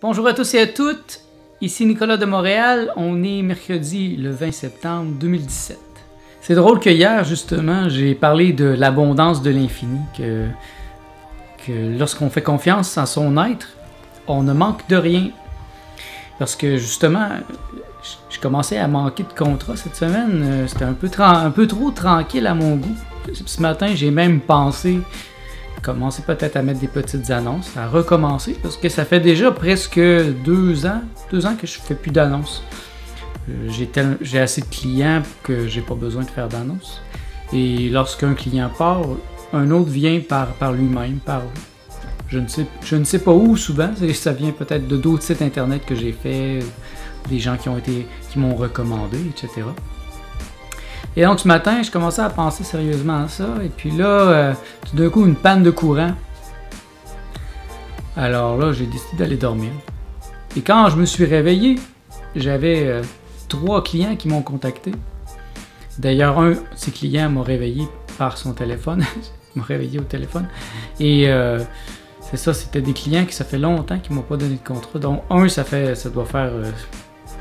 Bonjour à tous et à toutes, ici Nicolas de Montréal, on est mercredi le 20 septembre 2017. C'est drôle que hier, justement, j'ai parlé de l'abondance de l'infini, que lorsqu'on fait confiance en son être, on ne manque de rien. Parce que justement, je commençais à manquer de contrats cette semaine, c'était un peu trop tranquille à mon goût. Ce matin, j'ai même pensé commencer peut-être à mettre des petites annonces, à recommencer, parce que ça fait déjà presque 2 ans que je fais plus d'annonces. J'ai assez de clients que j'ai pas besoin de faire d'annonces. Et lorsqu'un client part, un autre vient par lui-même, je ne sais pas où souvent, ça vient peut-être de d'autres sites internet que j'ai fait, des gens qui m'ont recommandé, etc. Et donc ce matin, je commençais à penser sérieusement à ça, et puis là, tout d'un coup, une panne de courant. Alors là, j'ai décidé d'aller dormir. Et quand je me suis réveillé, j'avais 3 clients qui m'ont contacté. D'ailleurs, un de ces clients m'a réveillé par son téléphone, m'a réveillé au téléphone. Et c'est ça, c'était des clients qui ça fait longtemps qu'ils m'ont pas donné de contrat. Donc un, ça doit faire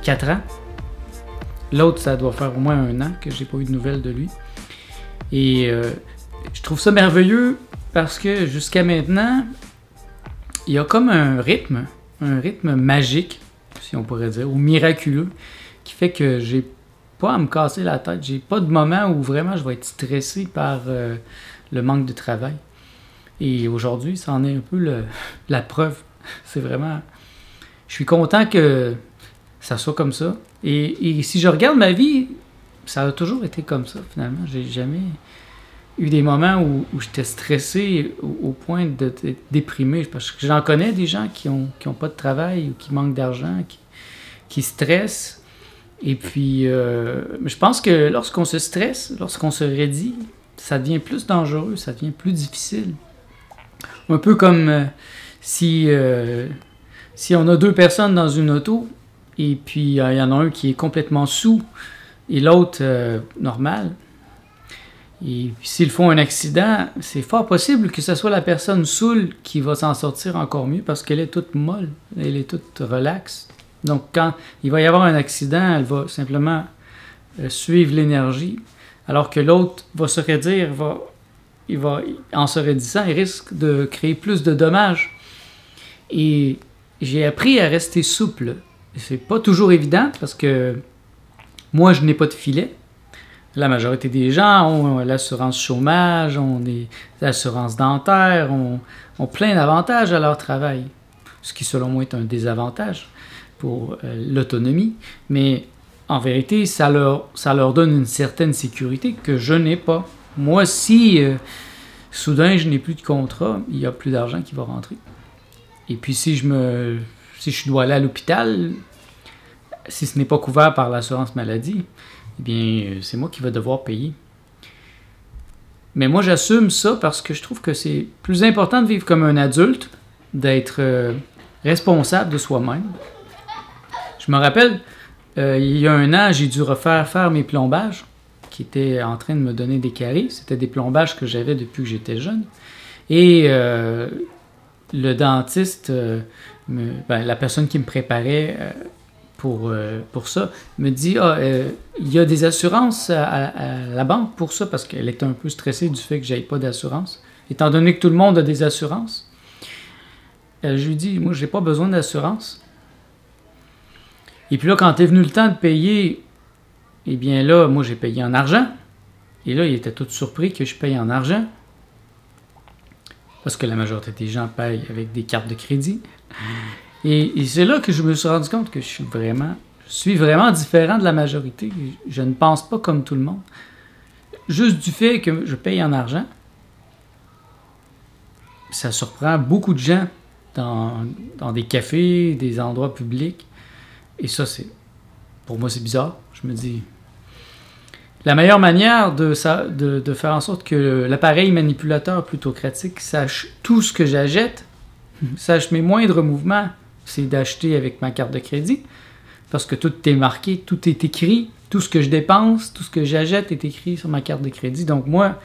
4 ans. L'autre, ça doit faire au moins 1 an que j'ai pas eu de nouvelles de lui. Et je trouve ça merveilleux parce que jusqu'à maintenant, il y a comme un rythme magique, si on pourrait dire, ou miraculeux, qui fait que j'ai pas à me casser la tête. J'ai pas de moment où vraiment je vais être stressé par le manque de travail. Et aujourd'hui, ça en est un peu la preuve. C'est vraiment... Je suis content que ça soit comme ça. Et si je regarde ma vie, ça a toujours été comme ça, finalement. J'ai jamais eu des moments où j'étais stressé au point d'être déprimé. Parce que j'en connais des gens qui ont pas de travail ou qui manquent d'argent, qui stressent. Et puis, je pense que lorsqu'on se stresse, lorsqu'on se raidit, ça devient plus dangereux, ça devient plus difficile. Un peu comme si on a 2 personnes dans une auto, et puis il y en a un qui est complètement saoul et l'autre normal. Et puis s'ils font un accident, c'est fort possible que ce soit la personne saoule qui va s'en sortir encore mieux parce qu'elle est toute molle, elle est toute relaxe. Donc quand il va y avoir un accident, elle va simplement suivre l'énergie, alors que l'autre va se raidir, en se raidissant, il risque de créer plus de dommages. Et j'ai appris à rester souple. C'est pas toujours évident parce que moi, je n'ai pas de filet. La majorité des gens ont l'assurance chômage, ont des assurances dentaires, ont plein d'avantages à leur travail. Ce qui, selon moi, est un désavantage pour l'autonomie. Mais en vérité, ça leur donne une certaine sécurité que je n'ai pas. Moi, si soudain je n'ai plus de contrat, il n'y a plus d'argent qui va rentrer. Et puis si je dois aller à l'hôpital, si ce n'est pas couvert par l'assurance maladie, eh bien, c'est moi qui vais devoir payer. Mais moi, j'assume ça parce que je trouve que c'est plus important de vivre comme un adulte, d'être responsable de soi-même. Je me rappelle, il y a 1 an, j'ai dû faire mes plombages, qui étaient en train de me donner des caries. C'était des plombages que j'avais depuis que j'étais jeune. Et le dentiste, la personne qui me préparait pour ça, me dit il y a des assurances à la banque pour ça, parce qu'elle était un peu stressée du fait que je n'avais pas d'assurance. Étant donné que tout le monde a des assurances, je lui dis moi, je n'ai pas besoin d'assurance. Et puis là, quand est venu le temps de payer, eh bien là, moi, j'ai payé en argent. Et là, il était tout surpris que je paye en argent. Parce que la majorité des gens payent avec des cartes de crédit. Et c'est là que je me suis rendu compte que je suis vraiment différent de la majorité. Je ne pense pas comme tout le monde. Juste du fait que je paye en argent, ça surprend beaucoup de gens dans des cafés, des endroits publics. Et ça, pour moi, c'est bizarre. Je me dis, la meilleure manière de faire en sorte que l'appareil manipulateur plutocratique sache tout ce que j'achète, sache mes moindres mouvements, c'est d'acheter avec ma carte de crédit, parce que tout est marqué, tout est écrit, tout ce que je dépense, tout ce que j'achète est écrit sur ma carte de crédit. Donc moi,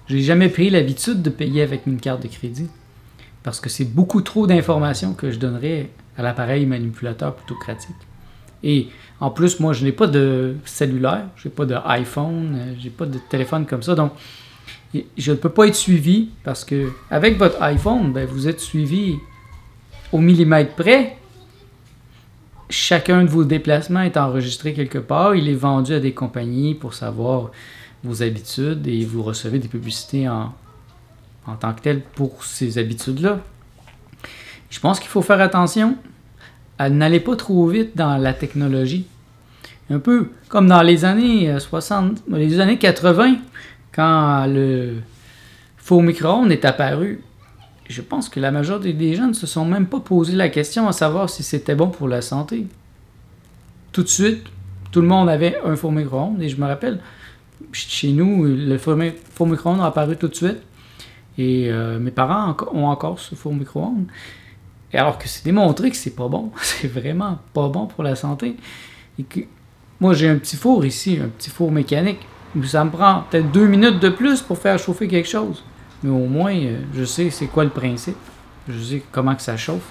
j'ai jamais pris l'habitude de payer avec une carte de crédit, parce que c'est beaucoup trop d'informations que je donnerais à l'appareil manipulateur plutocratique. Et en plus, moi, je n'ai pas de cellulaire, je n'ai pas d'iPhone, j'ai pas de téléphone comme ça, donc je ne peux pas être suivi parce que avec votre iPhone, ben, vous êtes suivi au millimètre près. Chacun de vos déplacements est enregistré quelque part, il est vendu à des compagnies pour savoir vos habitudes et vous recevez des publicités en tant que telles pour ces habitudes-là. Je pense qu'il faut faire attention. N'allez pas trop vite dans la technologie. Un peu comme dans les années 60, les années 80, quand le faux micro-ondes est apparu. Je pense que la majorité des gens ne se sont même pas posé la question à savoir si c'était bon pour la santé. Tout de suite, tout le monde avait un faux micro-ondes. Et je me rappelle, chez nous, le faux micro-ondes a apparu tout de suite. Et mes parents ont encore ce faux micro-ondes. Et alors que c'est démontré que c'est pas bon. C'est vraiment pas bon pour la santé. Et que, moi, j'ai un petit four ici, un petit four mécanique. Ça me prend peut-être 2 minutes de plus pour faire chauffer quelque chose. Mais au moins, je sais c'est quoi le principe. Je sais comment que ça chauffe.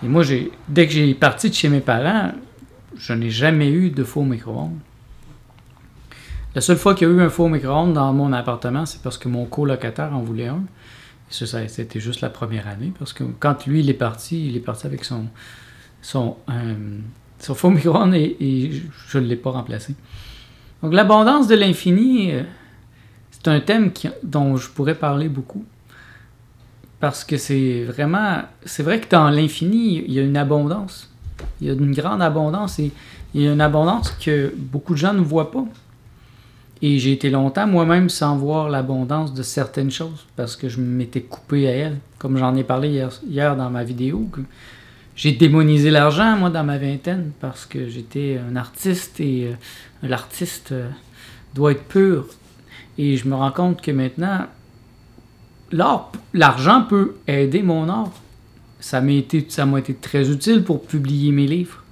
Et moi, dès que j'ai parti de chez mes parents, je n'ai jamais eu de faux micro-ondes. La seule fois qu'il y a eu un faux micro-ondes dans mon appartement, c'est parce que mon colocataire en voulait un. C'était juste la première année, parce que quand lui, il est parti avec son faux micro-ondes et je ne l'ai pas remplacé. Donc l'abondance de l'infini, c'est un thème dont je pourrais parler beaucoup. Parce que c'est vrai que dans l'infini, il y a une abondance. Il y a une grande abondance et il y a une abondance que beaucoup de gens ne voient pas. Et j'ai été longtemps moi-même sans voir l'abondance de certaines choses parce que je m'étais coupé à elle. Comme j'en ai parlé hier dans ma vidéo, que j'ai démonisé l'argent, moi, dans ma vingtaine, parce que j'étais un artiste et l'artiste doit être pur. Et je me rends compte que maintenant, l'argent peut aider mon art. Ça m'a été très utile pour publier mes livres.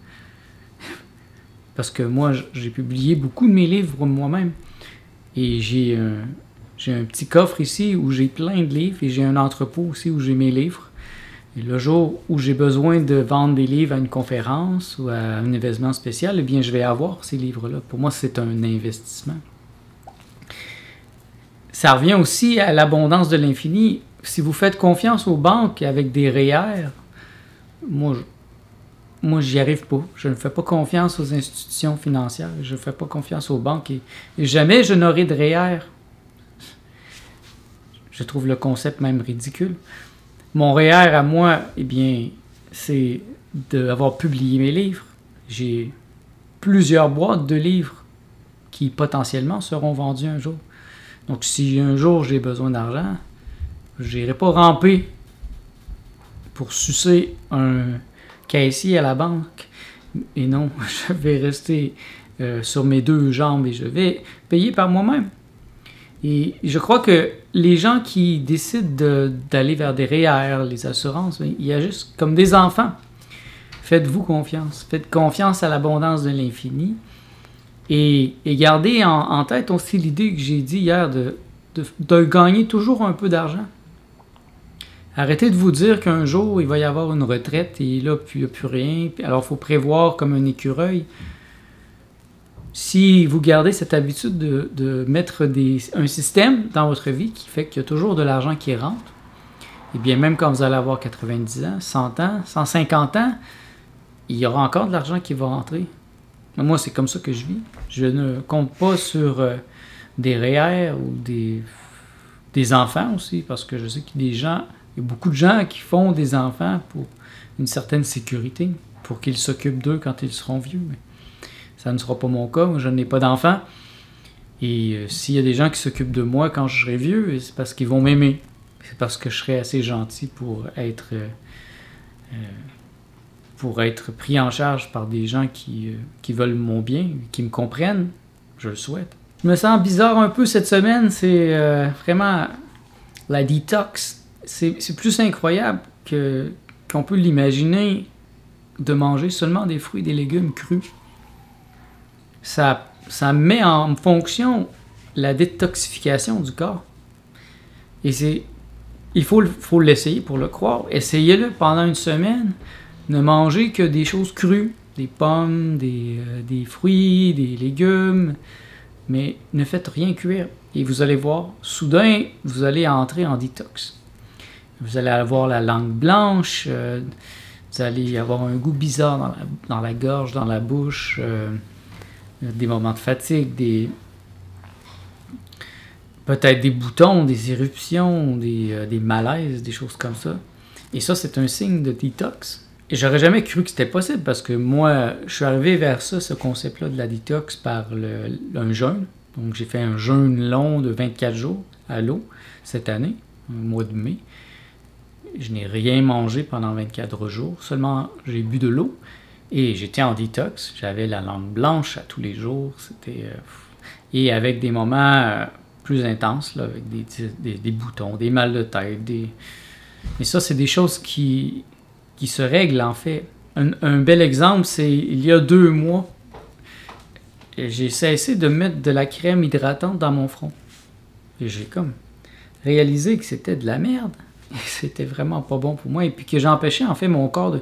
Parce que moi, j'ai publié beaucoup de mes livres moi-même. Et j'ai un petit coffre ici où j'ai plein de livres et j'ai un entrepôt aussi où j'ai mes livres. Et le jour où j'ai besoin de vendre des livres à une conférence ou à un événement spécial, eh bien, je vais avoir ces livres-là. Pour moi, c'est un investissement. Ça revient aussi à l'abondance de l'infini. Si vous faites confiance aux banques avec des REER, moi j'y arrive pas. Je ne fais pas confiance aux institutions financières. Je ne fais pas confiance aux banques. Et jamais je n'aurai de REER. Je trouve le concept même ridicule. Mon REER à moi, eh bien, c'est d'avoir publié mes livres. J'ai plusieurs boîtes de livres qui potentiellement seront vendus un jour. Donc si un jour j'ai besoin d'argent, je n'irai pas ramper pour sucer un caissier à la banque. Et non, je vais rester sur mes 2 jambes et je vais payer par moi-même. Et je crois que les gens qui décident d'aller vers des REER, les assurances, il y a juste comme des enfants. Faites-vous confiance. Faites confiance à l'abondance de l'infini. Et gardez en tête aussi l'idée que j'ai dit hier de gagner toujours un peu d'argent. Arrêtez de vous dire qu'un jour, il va y avoir une retraite et là, il n'y a plus rien. Alors, il faut prévoir comme un écureuil. Si vous gardez cette habitude de mettre un système dans votre vie qui fait qu'il y a toujours de l'argent qui rentre, et bien même quand vous allez avoir 90 ans, 100 ans, 150 ans, il y aura encore de l'argent qui va rentrer. Moi, c'est comme ça que je vis. Je ne compte pas sur des REER ou des enfants aussi, parce que je sais qu'il y a beaucoup de gens qui font des enfants pour une certaine sécurité, pour qu'ils s'occupent d'eux quand ils seront vieux. Mais ça ne sera pas mon cas. Moi, je n'ai pas d'enfants. Et s'il y a des gens qui s'occupent de moi quand je serai vieux, c'est parce qu'ils vont m'aimer. C'est parce que je serai assez gentil pour être pris en charge par des gens qui veulent mon bien, qui me comprennent. Je le souhaite. Je me sens bizarre un peu cette semaine. C'est vraiment la détox. C'est plus incroyable qu'on peut l'imaginer de manger seulement des fruits et des légumes crus. Ça met en fonction la détoxification du corps. Et il faut l'essayer pour le croire. Essayez-le pendant une semaine. Ne mangez que des choses crues, des pommes, des fruits, des légumes, mais ne faites rien cuire. Et vous allez voir, soudain, vous allez entrer en détox. Vous allez avoir la langue blanche, vous allez avoir un goût bizarre dans la gorge, dans la bouche, des moments de fatigue, peut-être des boutons, des éruptions, des malaises, des choses comme ça. Et ça, c'est un signe de détox. Et j'aurais jamais cru que c'était possible parce que moi, je suis arrivé vers ça, ce concept-là de la détox par un jeûne. Donc, j'ai fait un jeûne long de 24 jours à l'eau cette année, au mois de mai. Je n'ai rien mangé pendant 24 jours, seulement j'ai bu de l'eau et j'étais en détox. J'avais la langue blanche à tous les jours, et avec des moments plus intenses, là, avec des boutons, des mal de tête. Mais ça, c'est des choses qui se règlent en fait. Un bel exemple, c'est il y a 2 mois, j'ai cessé de mettre de la crème hydratante dans mon front. Et j'ai comme réalisé que c'était de la merde. C'était vraiment pas bon pour moi et puis que j'empêchais en fait mon corps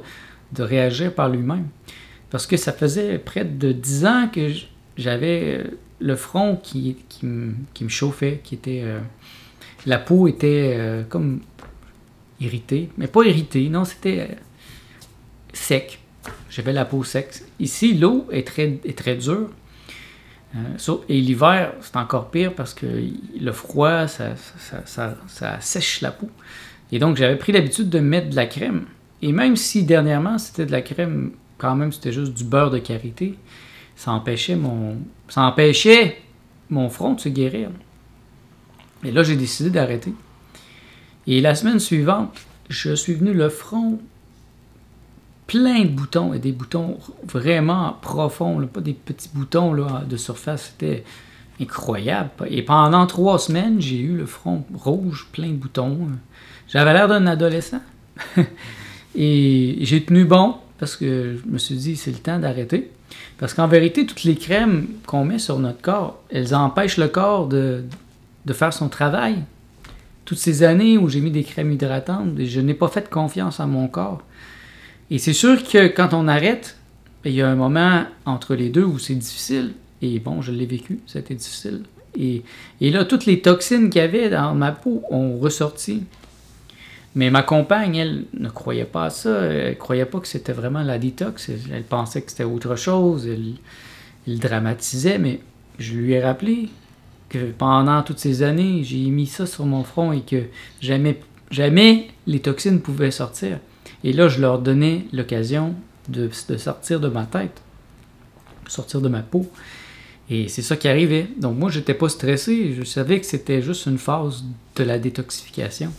de réagir par lui-même. Parce que ça faisait près de 10 ans que j'avais le front qui me chauffait, la peau était comme irritée, mais pas irritée, non, c'était sec. J'avais la peau sec. Ici, l'eau est très dure. Et l'hiver, c'est encore pire parce que le froid, ça sèche la peau. Et donc, j'avais pris l'habitude de mettre de la crème. Et même si dernièrement, c'était de la crème, quand même, c'était juste du beurre de karité, ça empêchait mon front de se guérir. Et là, j'ai décidé d'arrêter. Et la semaine suivante, je suis venu le front plein de boutons, et des boutons vraiment profonds, là, pas des petits boutons là, de surface, c'était incroyable. Et pendant 3 semaines, j'ai eu le front rouge, plein de boutons. J'avais l'air d'un adolescent. Et j'ai tenu bon, parce que je me suis dit, c'est le temps d'arrêter. Parce qu'en vérité, toutes les crèmes qu'on met sur notre corps, elles empêchent le corps de faire son travail. Toutes ces années où j'ai mis des crèmes hydratantes, je n'ai pas fait confiance à mon corps. Et c'est sûr que quand on arrête, il y a un moment entre les deux où c'est difficile. Et bon, je l'ai vécu, c'était difficile. Et là, toutes les toxines qu'il y avait dans ma peau ont ressorti. Mais ma compagne, elle, ne croyait pas à ça. Elle ne croyait pas que c'était vraiment la détox. Elle pensait que c'était autre chose. Elle dramatisait, mais je lui ai rappelé que pendant toutes ces années, j'ai mis ça sur mon front et que jamais les toxines pouvaient sortir. Et là, je leur donnais l'occasion de sortir de ma tête, sortir de ma peau. Et c'est ça qui arrivait. Donc moi, j'étais pas stressé. Je savais que c'était juste une phase de la détoxification.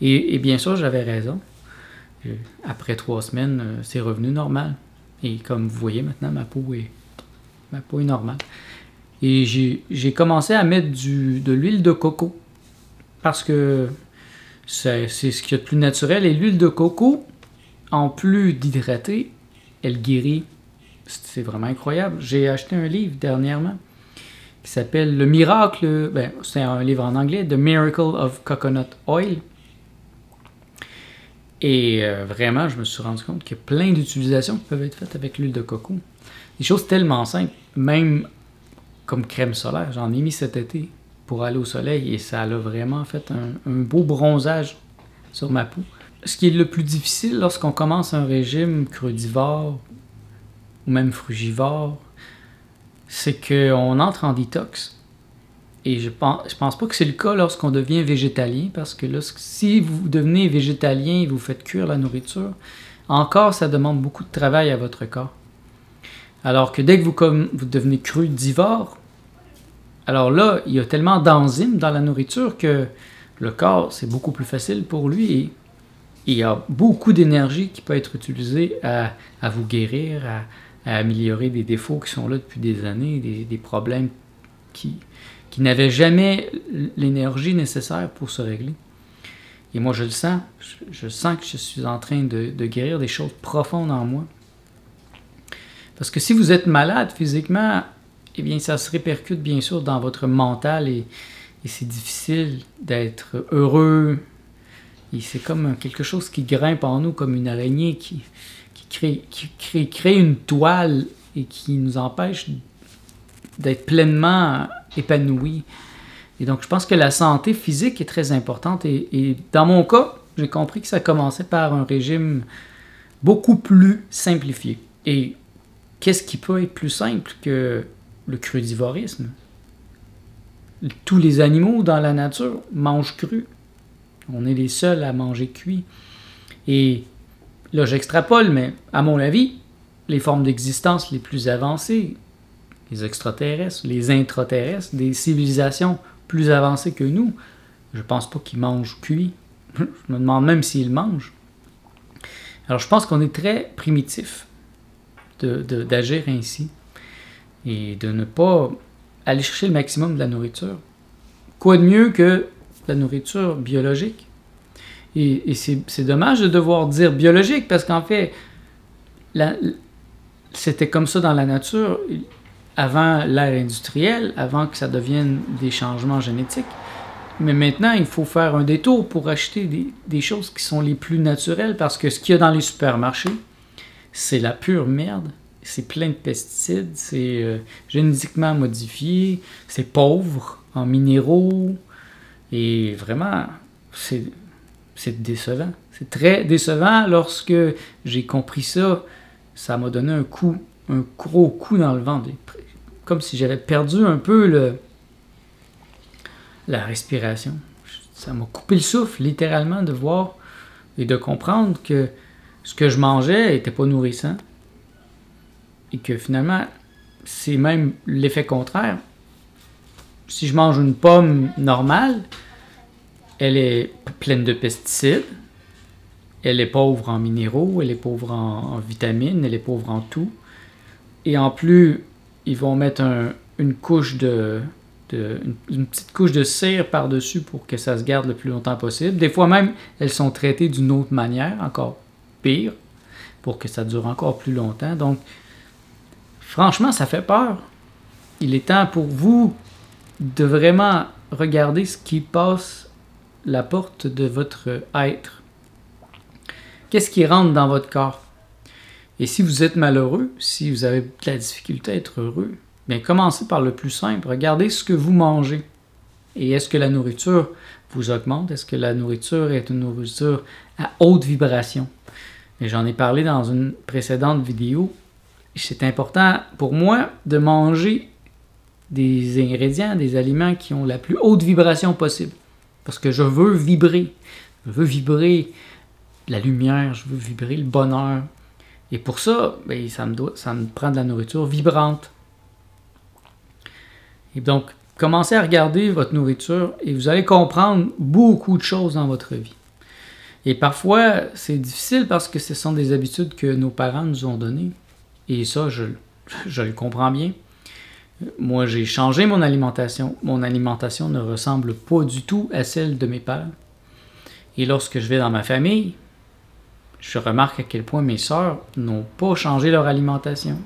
Et bien sûr, j'avais raison. Après 3 semaines, c'est revenu normal. Et comme vous voyez maintenant, ma peau est normale. Et j'ai commencé à mettre de l'huile de coco. Parce que c'est ce qu'il y a de plus naturel. Et l'huile de coco, en plus d'hydrater, elle guérit. C'est vraiment incroyable. J'ai acheté un livre dernièrement qui s'appelle Le Miracle, c'est un livre en anglais, The Miracle of Coconut Oil. Et vraiment, je me suis rendu compte qu'il y a plein d'utilisations qui peuvent être faites avec l'huile de coco. Des choses tellement simples, même comme crème solaire. J'en ai mis cet été pour aller au soleil et ça a vraiment fait un beau bronzage sur ma peau. Ce qui est le plus difficile lorsqu'on commence un régime crudivore ou même frugivore, c'est qu'on entre en détox. Et je pense pas que c'est le cas lorsqu'on devient végétalien, parce que là, si vous devenez végétalien et vous faites cuire la nourriture, encore, ça demande beaucoup de travail à votre corps. Alors que dès que vous devenez crudivore, alors là, il y a tellement d'enzymes dans la nourriture que le corps, c'est beaucoup plus facile pour lui et il y a beaucoup d'énergie qui peut être utilisée à vous guérir, à améliorer des défauts qui sont là depuis des années, des problèmes qui n'avaient jamais l'énergie nécessaire pour se régler. Et moi, je le sens. Je sens que je suis en train de guérir des choses profondes en moi. Parce que si vous êtes malade physiquement, eh bien, ça se répercute bien sûr dans votre mental et c'est difficile d'être heureux. Et c'est comme quelque chose qui grimpe en nous, comme une araignée qui qui crée une toile et qui nous empêche d'être pleinement épanouis. Et donc, je pense que la santé physique est très importante. Et dans mon cas, j'ai compris que ça commençait par un régime beaucoup plus simplifié. Et qu'est-ce qui peut être plus simple que le crudivorisme? Tous les animaux dans la nature mangent cru. On est les seuls à manger cuit. Et là, j'extrapole, mais à mon avis, les formes d'existence les plus avancées, les extraterrestres, les intraterrestres, des civilisations plus avancées que nous, je pense pas qu'ils mangent cuit. Je me demande même s'ils mangent. Alors, je pense qu'on est très primitif d'agir ainsi et de ne pas aller chercher le maximum de la nourriture. Quoi de mieux que la nourriture biologique? Et c'est dommage de devoir dire biologique parce qu'en fait, c'était comme ça dans la nature avant l'ère industrielle, avant que ça devienne des changements génétiques. Mais maintenant, il faut faire un détour pour acheter des choses qui sont les plus naturelles parce que ce qu'il y a dans les supermarchés, c'est la pure merde. C'est plein de pesticides, c'est génétiquement modifié, c'est pauvre en minéraux. Et vraiment, c'est décevant. C'est très décevant. Lorsque j'ai compris ça, ça m'a donné un gros coup dans le ventre. Comme si j'avais perdu un peu la respiration. Ça m'a coupé le souffle, littéralement, de voir et de comprendre que ce que je mangeais n'était pas nourrissant. Et que finalement, c'est même l'effet contraire. Si je mange une pomme normale, elle est pleine de pesticides, elle est pauvre en minéraux, elle est pauvre en vitamines, elle est pauvre en tout. Et en plus, ils vont mettre une petite couche de cire par-dessus pour que ça se garde le plus longtemps possible. Des fois même, elles sont traitées d'une autre manière, encore pire, pour que ça dure encore plus longtemps. Donc, franchement, ça fait peur. Il est temps pour vous de vraiment regarder ce qui passe la porte de votre être. Qu'est-ce qui rentre dans votre corps? Et si vous êtes malheureux, si vous avez de la difficulté à être heureux, bien commencez par le plus simple. Regardez ce que vous mangez. Et est-ce que la nourriture vous augmente? Est-ce que la nourriture est une nourriture à haute vibration? Et j'en ai parlé dans une précédente vidéo. C'est important pour moi de manger des ingrédients, des aliments qui ont la plus haute vibration possible. Parce que je veux vibrer. Je veux vibrer la lumière, je veux vibrer le bonheur. Et pour ça, bien, ça me prend de la nourriture vibrante. Et donc, commencez à regarder votre nourriture et vous allez comprendre beaucoup de choses dans votre vie. Et parfois, c'est difficile parce que ce sont des habitudes que nos parents nous ont données. Et ça, je le comprends bien. Moi, j'ai changé mon alimentation. Mon alimentation ne ressemble pas du tout à celle de mes pères. Et lorsque je vais dans ma famille, je remarque à quel point mes sœurs n'ont pas changé leur alimentation.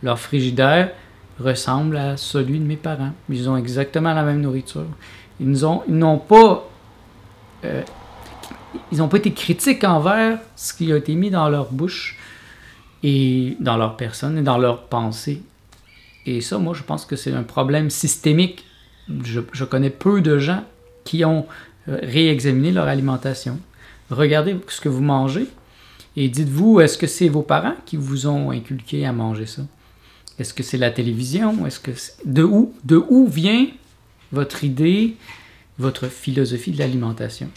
Leur frigidaire ressemble à celui de mes parents. Ils ont exactement la même nourriture. Ils n'ont pas été critiques envers ce qui a été mis dans leur bouche et dans leur personne et dans leurs pensées. Et ça, moi, je pense que c'est un problème systémique. Je connais peu de gens qui ont réexaminé leur alimentation. Regardez ce que vous mangez et dites-vous, est-ce que c'est vos parents qui vous ont inculqué à manger ça? Est-ce que c'est la télévision? De où vient votre idée, votre philosophie de l'alimentation?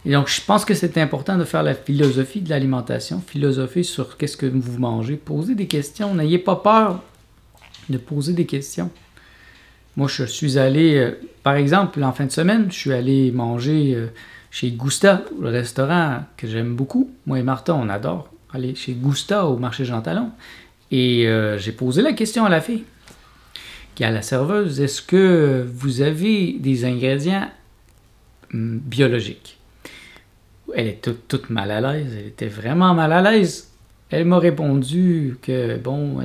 Et donc, je pense que c'est important de faire la philosophie de l'alimentation, philosopher sur qu'est-ce que vous mangez, poser des questions, n'ayez pas peur de poser des questions. Moi, je suis allé, par exemple, en fin de semaine, je suis allé manger chez Gousta, le restaurant que j'aime beaucoup. Moi et Martha, on adore aller chez Gousta au marché Jean Talon. Et j'ai posé la question à la fille, qui est à la serveuse, est-ce que vous avez des ingrédients biologiques? Elle est toute mal à l'aise, elle était vraiment mal à l'aise. Elle m'a répondu que, bon,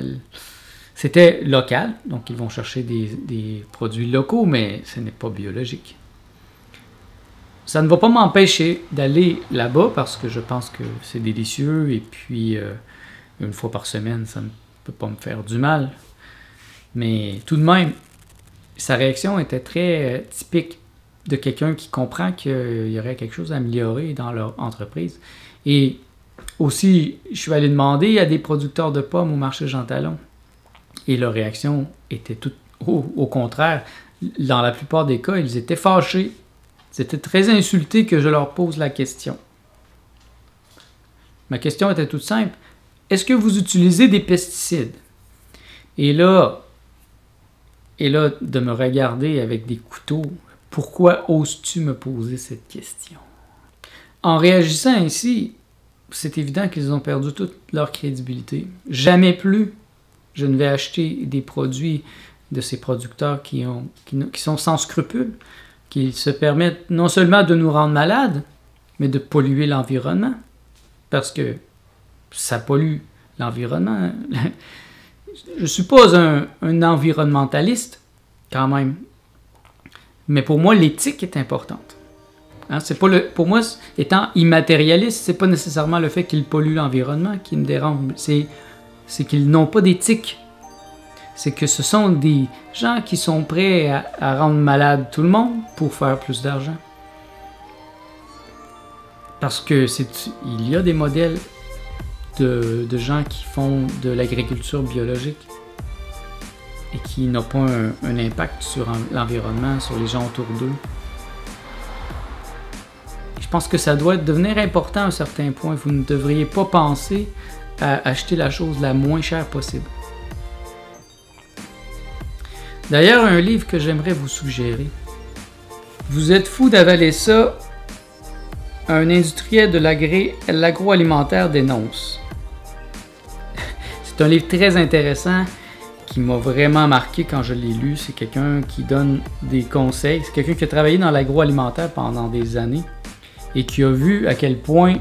c'était local, donc ils vont chercher des produits locaux, mais ce n'est pas biologique. ça ne va pas m'empêcher d'aller là-bas parce que je pense que c'est délicieux et puis une fois par semaine, ça ne peut pas me faire du mal. Mais tout de même, sa réaction était très typique de quelqu'un qui comprend qu'il y aurait quelque chose à améliorer dans leur entreprise. Et aussi, je suis allé demander à des producteurs de pommes au marché Jean Talon. Et leur réaction était tout au contraire. Dans la plupart des cas, ils étaient fâchés. Ils étaient très insultés que je leur pose la question. Ma question était toute simple. Est-ce que vous utilisez des pesticides? Et là, de me regarder avec des couteaux, pourquoi oses-tu me poser cette question? En réagissant ainsi, c'est évident qu'ils ont perdu toute leur crédibilité. Jamais plus je ne vais acheter des produits de ces producteurs qui sont sans scrupules, qui se permettent non seulement de nous rendre malades, mais de polluer l'environnement. Parce que ça pollue l'environnement. Je ne suis pas un environnementaliste, quand même. Mais pour moi, l'éthique est importante. Hein, c'est pas pour moi, étant immatérialiste, c'est pas nécessairement le fait qu'ils polluent l'environnement qui me dérange. C'est qu'ils n'ont pas d'éthique. C'est que ce sont des gens qui sont prêts à rendre malade tout le monde pour faire plus d'argent. Parce que il y a des modèles de gens qui font de l'agriculture biologique et qui n'ont pas un impact sur l'environnement, sur les gens autour d'eux. Je pense que ça doit devenir important à un certain point. Vous ne devriez pas penser à acheter la chose la moins chère possible. D'ailleurs, un livre que j'aimerais vous suggérer. Vous êtes fou d'avaler ça, un industriel de l'agroalimentaire dénonce. C'est un livre très intéressant qui m'a vraiment marqué quand je l'ai lu. C'est quelqu'un qui donne des conseils. C'est quelqu'un qui a travaillé dans l'agroalimentaire pendant des années et qui a vu à quel point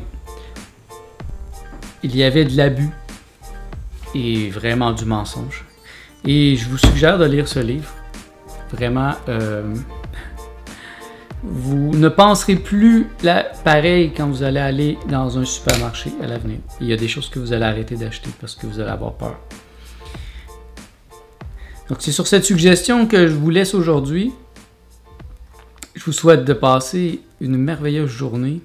il y avait de l'abus et vraiment du mensonge. Et je vous suggère de lire ce livre. Vraiment, vous ne penserez plus pareil quand vous allez aller dans un supermarché à l'avenir. Il y a des choses que vous allez arrêter d'acheter parce que vous allez avoir peur. Donc c'est sur cette suggestion que je vous laisse aujourd'hui. Je vous souhaite de passer une merveilleuse journée